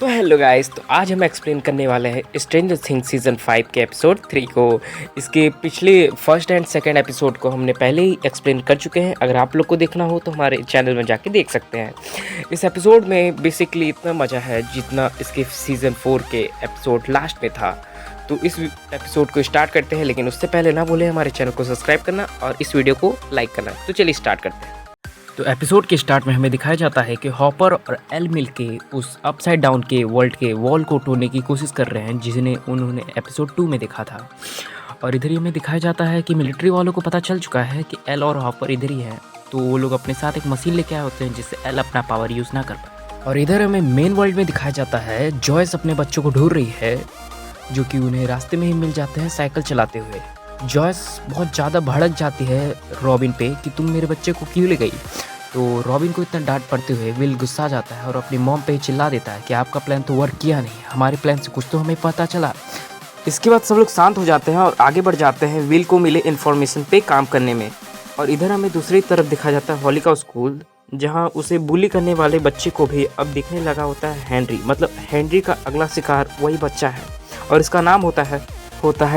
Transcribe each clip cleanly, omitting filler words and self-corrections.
तो hello guys, तो आज हम एक्सप्लेन करने वाले हैं स्ट्रेंजर थिंग्स सीज़न 5 के एपिसोड 3 को। इसके पिछले फर्स्ट एंड सेकंड एपिसोड को हमने पहले ही एक्सप्लेन कर चुके हैं। अगर आप लोग को देखना हो तो हमारे चैनल में जाके देख सकते हैं। इस एपिसोड में बेसिकली इतना मज़ा है जितना इसके सीज़न 4 के एपिसोड लास्ट में था। तो इस एपिसोड को स्टार्ट करते हैं, लेकिन उससे पहले ना भूलें हमारे चैनल को सब्सक्राइब करना और इस वीडियो को लाइक करना। तो चलिए स्टार्ट करते हैं। तो एपिसोड के स्टार्ट में हमें दिखाया जाता है कि हॉपर और एल मिल के उस अपसाइड डाउन के वर्ल्ड के वॉल को तोड़ने की कोशिश कर रहे हैं, जिन्हें उन्होंने एपिसोड 2 में देखा था। और इधर ही हमें दिखाया जाता है कि मिलिट्री वालों को पता चल चुका है कि एल और हॉपर इधर ही हैं, तो वो लोग अपने साथ एक मशीन लेके आए होते हैं जिससे एल अपना पावर यूज़ ना कर पाए। और इधर हमें मेन वर्ल्ड में दिखाया जाता है जॉयस अपने बच्चों को ढूंढ रही है, जो कि उन्हें रास्ते में ही मिल जाते हैं साइकिल चलाते हुए। जॉयस बहुत ज़्यादा भड़क जाती है रॉबिन पे कि तुम मेरे बच्चे को क्यों ले गई। तो रॉबिन को इतना डांट पड़ते हुए विल गुस्सा जाता है और अपनी मॉम पे चिल्ला देता है कि आपका प्लान तो वर्क किया नहीं, हमारे प्लान से कुछ तो हमें पता चला। इसके बाद सब लोग शांत हो जाते हैं और आगे बढ़ जाते हैं विल को मिले इन्फॉर्मेशन पे काम करने में। और इधर हमें दूसरी तरफ दिखाया जाता है हॉली का स्कूल, जहाँ उसे बुली करने वाले बच्चे को भी अब दिखने लगा होता है हेनरी। मतलब हेनरी का अगला शिकार वही बच्चा है और इसका नाम होता है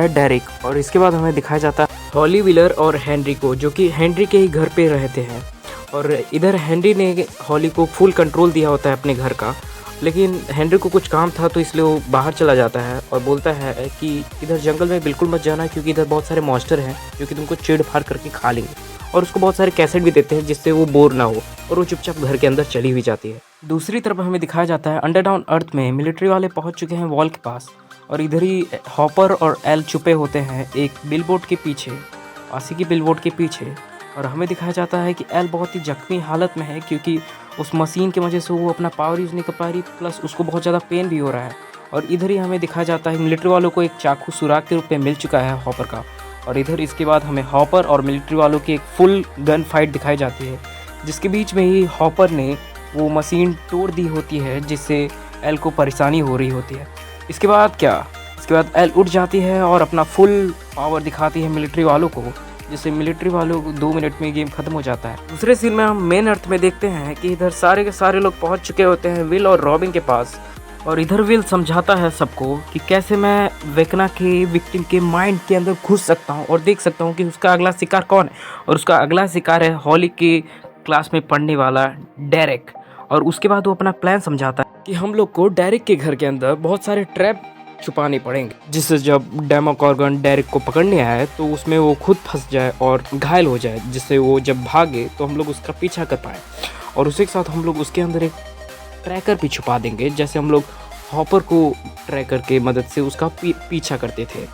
डेरिक। और इसके बाद हमें दिखाया जाता है हॉली विलर और हेनरी को, जो कि हेनरी के ही घर पे रहते हैं। और इधर हेनरी ने हॉली को फुल कंट्रोल दिया होता है अपने घर का, लेकिन हेनरी को कुछ काम था तो इसलिए वो बाहर चला जाता है और बोलता है कि इधर जंगल में बिल्कुल मत जाना, क्योंकि इधर बहुत सारे मॉन्स्टर हैं जो कि तुमको चीड़ फाड़ करके खा लेंगे। और उसको बहुत सारे कैसेट भी देते हैं जिससे वो बोर ना हो, और वो चुपचाप घर के अंदर चली हुई जाती है। दूसरी तरफ हमें दिखाया जाता है अंडरडाउन अर्थ में मिलिट्री वाले पहुँच चुके हैं वॉल के पास, और इधर ही हॉपर और एल छुपे होते हैं एक बिलबोर्ड के पीछे, आसी की बिलबोर्ड के पीछे। और हमें दिखाया जाता है कि एल बहुत ही जख्मी हालत में है, क्योंकि उस मशीन की वजह से वो अपना पावर यूज़ नहीं कर पा रही, प्लस उसको बहुत ज़्यादा पेन भी हो रहा है। और इधर ही हमें दिखाया जाता है मिलिट्री वालों को एक चाकू सुराग के रूप में मिल चुका है हॉपर का। और इधर इसके बाद हमें हॉपर और मिलिट्री वालों की एक फुल गन फाइट दिखाई जाती है, जिसके बीच में ही हॉपर ने वो मशीन तोड़ दी होती है, जिससे एल को परेशानी हो रही होती है। इसके बाद एल उठ जाती है और अपना फुल पावर दिखाती है मिलिट्री वालों को, जिससे मिलिट्री वालों को 2 मिनट में गेम खत्म हो जाता है। दूसरे सीन में हम मेन अर्थ में देखते हैं कि इधर सारे के सारे लोग पहुंच चुके होते हैं विल और रॉबिन के पास। और इधर विल समझाता है सबको कि कैसे मैं वेकना के विक्टिम के माइंड के अंदर घुस सकता हूं और देख सकता हूं कि उसका अगला शिकार कौन है। और उसका अगला शिकार है हॉली के क्लास में पढ़ने वाला डेरिक। और उसके बाद वो अपना प्लान समझाता है कि हम लोग को डेरिक के घर के अंदर बहुत सारे ट्रैप छुपाने पड़ेंगे, जिससे जब डेमोकॉर्गन डेरिक को पकड़ने आए तो उसमें वो खुद फंस जाए और घायल हो जाए, जिससे वो जब भागे तो हम लोग उसका पीछा कर पाए। और उसी के साथ हम लोग उसके अंदर एक ट्रैकर भी छुपा देंगे, जैसे हम लोग हॉपर को ट्रैकर के मदद से उसका पीछा करते थे।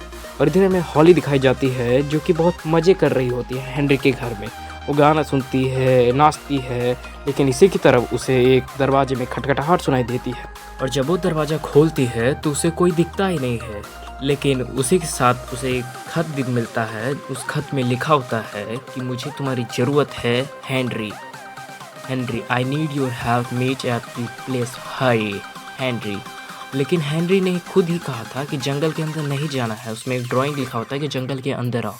और इधर हमें हॉली दिखाई जाती है, जो कि बहुत मज़े कर रही होती है हेनरी के घर में। वो गाना सुनती है, नाचती है, लेकिन इसी की तरफ उसे एक दरवाजे में खटखटाहट सुनाई देती है। और जब वो दरवाज़ा खोलती है तो उसे कोई दिखता ही नहीं है, लेकिन उसी के साथ उसे एक खत भी मिलता है। उस खत में लिखा होता है कि मुझे तुम्हारी ज़रूरत है Henry, I need your help meet at the place hi Henry. लेकिन हेनरी ने खुद ही कहा था कि जंगल के अंदर नहीं जाना है। उसमें एक ड्राइंग लिखा होता है कि जंगल के अंदर आओ।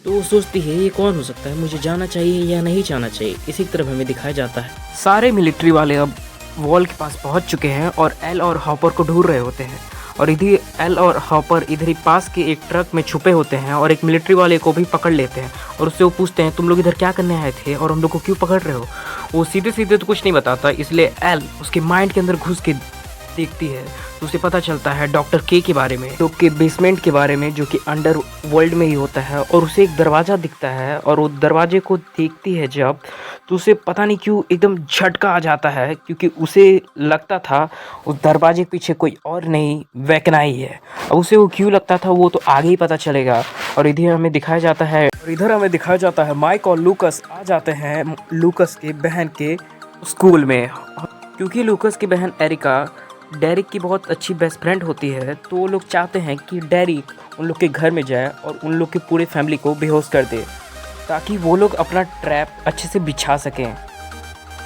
तो वो सोचती है ये कौन हो सकता है, मुझे जाना चाहिए या नहीं जाना चाहिए। इसी तरफ हमें दिखाया जाता है सारे मिलिट्री वाले अब वॉल के पास पहुंच चुके हैं और एल और हॉपर को ढूंढ रहे होते हैं। और इधर एल और हॉपर इधर ही पास के एक ट्रक में छुपे होते हैं और एक मिलिट्री वाले को भी पकड़ लेते हैं। और उससे वो पूछते हैं तुम लोग इधर क्या करने आए थे और हम लोग को क्यों पकड़ रहे हो। वो सीधे सीधे तो कुछ नहीं बताता, इसलिए एल उसके माइंड के अंदर घुस के देखती है तो उसे पता चलता है डॉक्टर के बारे में, तो के बेसमेंट के बारे में, जो कि अंडर वर्ल्ड में ही होता है। और उसे एक दरवाज़ा दिखता है और वो दरवाजे को देखती है जब, तो उसे पता नहीं क्यों एकदम झटका आ जाता है, क्योंकि उसे लगता था उस दरवाजे के पीछे कोई और नहीं वेकना ही है। अब उसे वो क्यों लगता था वो तो आगे ही पता चलेगा। और इधर हमें दिखाया जाता है माइक और लूकस आ जाते हैं लूकस के बहन के स्कूल में, क्योंकि लूकस की बहन एरिका डेरिक की बहुत अच्छी बेस्ट फ्रेंड होती है। तो वो लोग चाहते हैं कि डेरिक उन लोग के घर में जाए और उन लोग की पूरी फैमिली को बेहोश कर दे, ताकि वो लोग अपना ट्रैप अच्छे से बिछा सकें।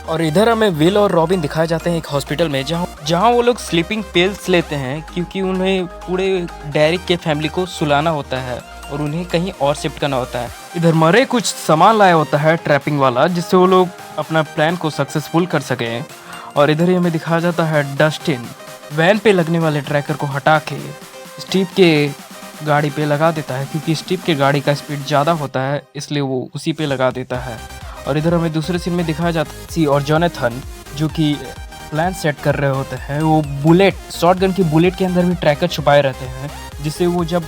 और इधर हमें विल और रॉबिन दिखाए जाते हैं एक हॉस्पिटल में, जहाँ वो लोग स्लीपिंग पिल्स लेते हैं, क्योंकि उन्हें पूरे डेरिक के फैमिली को सुलाना होता है और उन्हें कहीं और शिफ्ट करना होता है। इधर मरे कुछ सामान लाया होता है ट्रैपिंग वाला, जिससे वो लोग अपना प्लान को सक्सेसफुल कर सकें। और इधर ही हमें दिखाया जाता है डस्टिन, वैन पे लगने वाले ट्रैकर को हटा के स्टीव के गाड़ी पे लगा देता है, क्योंकि स्टीव के गाड़ी का स्पीड ज़्यादा होता है इसलिए वो उसी पे लगा देता है। और इधर हमें दूसरे सीन में दिखाया जाता है सी और जोनाथन जो कि प्लान सेट कर रहे होते हैं। वो बुलेट, शॉटगन की बुलेट के अंदर भी ट्रैकर छुपाए रहते हैं, जिससे वो जब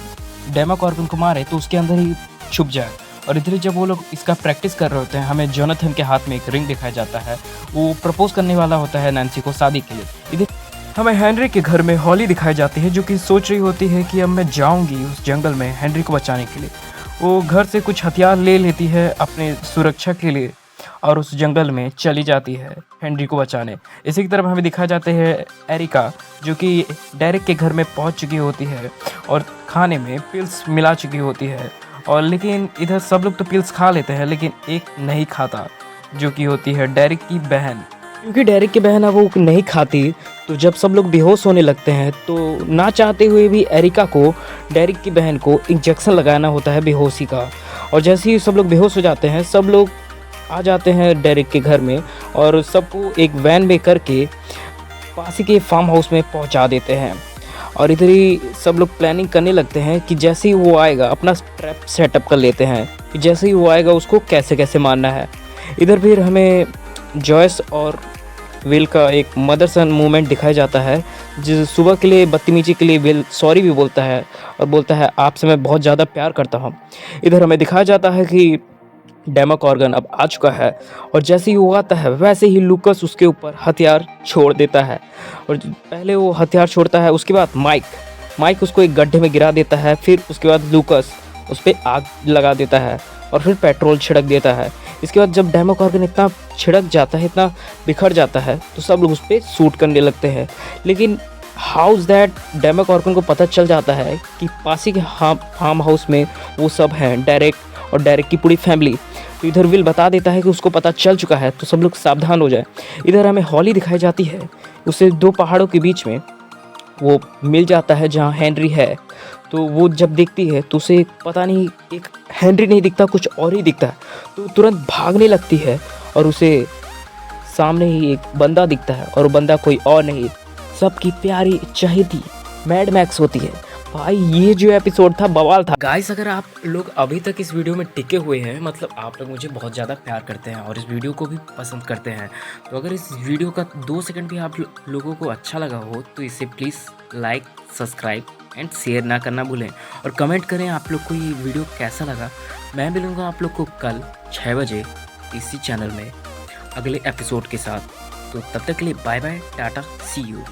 डेमोकॉर्गन को मारे तो उसके अंदर ही छुप जाए। और इधर जब वो लोग इसका प्रैक्टिस कर रहे होते हैं, हमें जोनाथन के हाथ में एक रिंग दिखाया जाता है। वो प्रपोज करने वाला होता है नैन्सी को शादी के लिए। इधर हमें हेनरी के घर में हॉली दिखाई जाती है, जो कि सोच रही होती है कि अब मैं जाऊंगी उस जंगल में हेनरी को बचाने के लिए। वो घर से कुछ हथियार ले लेती है अपने सुरक्षा के लिए और उस जंगल में चली जाती है हेनरी को बचाने। इसी की तरफ हमें दिखाया जाता है एरिका, जो कि डेरिक के घर में पहुंच चुकी होती है और खाने में पिल्स मिला चुकी होती है। और लेकिन इधर सब लोग तो पिल्स खा लेते हैं, लेकिन एक नहीं खाता, जो कि होती है डेरिक की बहन। क्योंकि डेरिक की बहन अब वो नहीं खाती, तो जब सब लोग बेहोश होने लगते हैं तो ना चाहते हुए भी एरिका को, डेरिक की बहन को इंजेक्शन लगाना होता है बेहोशी का। और जैसे ही सब लोग बेहोश हो जाते हैं, सब लोग आ जाते हैं डेरिक के घर में और सबको एक वैन में करके पास ही के फार्म हाउस में पहुंचा देते हैं। और इधर ही सब लोग प्लानिंग करने लगते हैं कि जैसे ही वो आएगा अपना ट्रैप सेटअप कर लेते हैं कि जैसे ही वो आएगा उसको कैसे कैसे मारना है। इधर फिर हमें जॉयस और विल का एक मदर सन मूवमेंट दिखाया जाता है, जिस सुबह के लिए बदतमीजी के लिए विल सॉरी भी बोलता है और बोलता है आपसे मैं बहुत ज़्यादा प्यार करता हूँ। इधर हमें दिखाया जाता है कि डेमोकॉर्गन अब आ चुका है और जैसे ही वो आता है वैसे ही लूकस उसके ऊपर हथियार छोड़ देता है। और पहले वो हथियार छोड़ता है, उसके बाद माइक उसको एक गड्ढे में गिरा देता है। फिर उसके बाद लूकस उस पर आग लगा देता है और फिर पेट्रोल छिड़क देता है। इसके बाद जब डेमोकॉर्गन इतना छिड़क जाता है, इतना बिखर जाता है, तो सब लोग उस पर शूट करने लगते हैं। लेकिन हाउस दैट डेमोकॉर्गन को पता चल जाता है कि पासी के फार्म हाउस में वो सब हैं, डेरिक और डेरिक की पूरी फैमिली। तो इधर विल बता देता है कि उसको पता चल चुका है, तो सब लोग सावधान हो जाए। इधर हमें हॉली दिखाई जाती है, उसे दो पहाड़ों के बीच में वो मिल जाता है जहाँ हेनरी है। तो वो जब देखती है तो उसे पता नहीं, एक हेनरी नहीं दिखता, कुछ और ही दिखता है। तो तुरंत भागने लगती है और उसे सामने ही एक बंदा दिखता है और बंदा कोई और नहीं, सबकी प्यारी चहेती मैड मैक्स होती है। भाई ये जो एपिसोड था बवाल था। गाइस, अगर आप लोग अभी तक इस वीडियो में टिके हुए हैं, मतलब आप लोग मुझे बहुत ज़्यादा प्यार करते हैं और इस वीडियो को भी पसंद करते हैं। तो अगर इस वीडियो का 2 सेकंड भी आप लोगों को अच्छा लगा हो तो इसे please like, subscribe and share ना करना भूलें। और कमेंट करें आप लोग को ये वीडियो कैसा लगा। मैं मिलूँगा आप लोग को कल 6 बजे इसी चैनल में अगले एपिसोड के साथ। तो तब तक के लिए bye bye, tata, see you.